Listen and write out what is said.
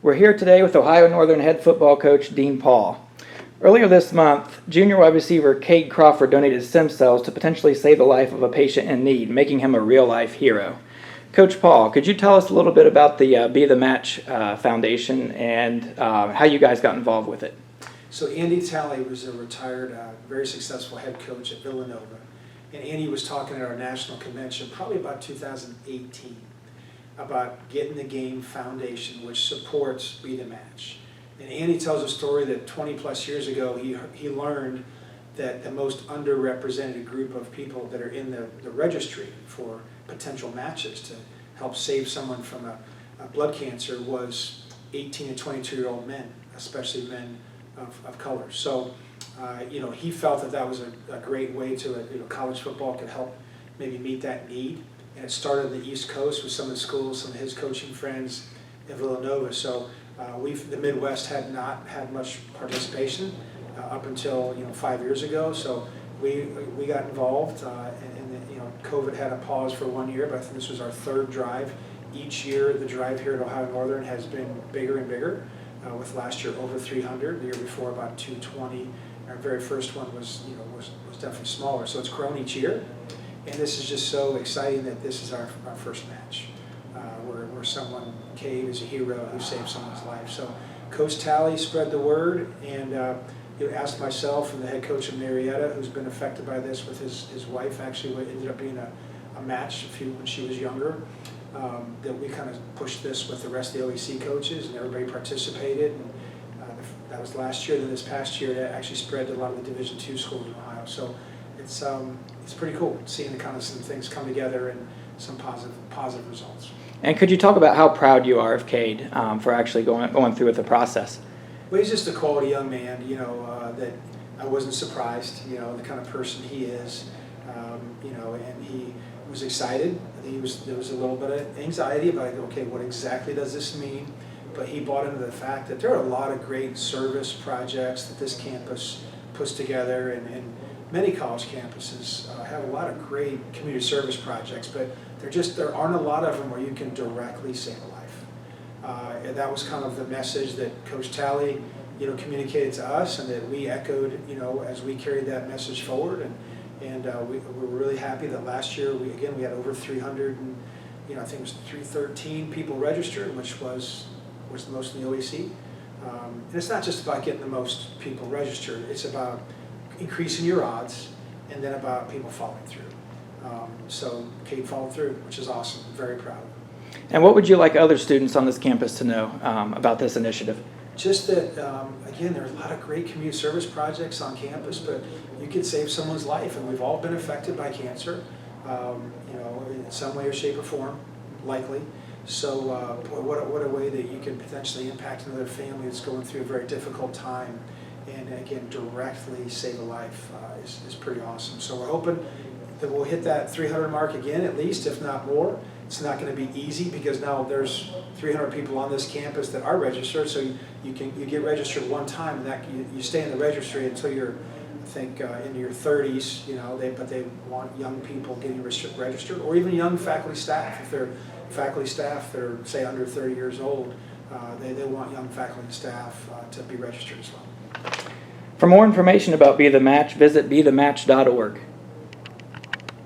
We're here today with Ohio Northern head football coach Dean Paul. Earlier this month, junior wide receiver Cade Crawford donated stem cells to potentially save the life of a patient in need, making him a real-life hero. Coach Paul, could you tell us a little bit about the Be The Match Foundation and how you guys got involved with it? So Andy Talley was a retired, very successful head coach at Villanova. And Andy was talking at our national convention probably about 2018 about getting the Game Foundation, which supports Be The Match. And Andy tells a story that 20 plus years ago he learned that the most underrepresented group of people that are in the registry for potential matches to help save someone from a blood cancer was 18 to 22-year-old men, especially men of color. So, he felt that was a great way to, college football could help maybe meet that need. And it started on the East Coast with some of the schools, some of his coaching friends in Villanova. So the Midwest had not had much participation up until 5 years ago. So we got involved, and COVID had a pause for 1 year, but I think this was our third drive. Each year, the drive here at Ohio Northern has been bigger and bigger. With last year over 300, the year before about 220. Our very first one was definitely smaller. So it's grown each year. And this is just so exciting that this is our first match, where someone, Cade, is a hero who saved someone's life. So Coach Talley spread the word, and asked myself and the head coach of Marietta, who's been affected by this with his wife, actually what ended up being a match when she was younger, that we kind of pushed this with the rest of the OEC coaches, and everybody participated. And, that was last year. Then this past year, that actually spread to a lot of the Division II schools in Ohio. So it's pretty cool seeing some things come together and some positive results. And could you talk about how proud you are of Cade for actually going through with the process? Well, he's just a quality young man, that I wasn't surprised, the kind of person he is, and he was excited. There was a little bit of anxiety about, okay, what exactly does this mean? But he bought into the fact that there are a lot of great service projects that this campus puts together, and many college campuses have a lot of great community service projects, but there aren't a lot of them where you can directly save a life. And that was kind of the message that Coach Talley, communicated to us, and that we echoed, as we carried that message forward. And we're really happy that last year we had over 300, and I think it was 313 people registered, which was the most in the OEC. And it's not just about getting the most people registered; it's about increasing your odds, and then about people following through. So Cade followed through, which is awesome. Very proud. And what would you like other students on this campus to know about this initiative? Just that, again, there are a lot of great community service projects on campus, but you could save someone's life, and we've all been affected by cancer, in some way or shape or form, likely. So, boy, what a way that you can potentially impact another family that's going through a very difficult time, and again, directly save a life is pretty awesome. So we're hoping that we'll hit that 300 mark again, at least, if not more. It's not going to be easy because now there's 300 people on this campus that are registered. So you get registered one time, and that you stay in the registry until you're, I think, into your 30s. But they want young people getting registered, or even young faculty staff. If they're faculty staff that are, say, under 30 years old, they want young faculty staff to be registered as well. For more information about Be The Match, visit bethematch.org.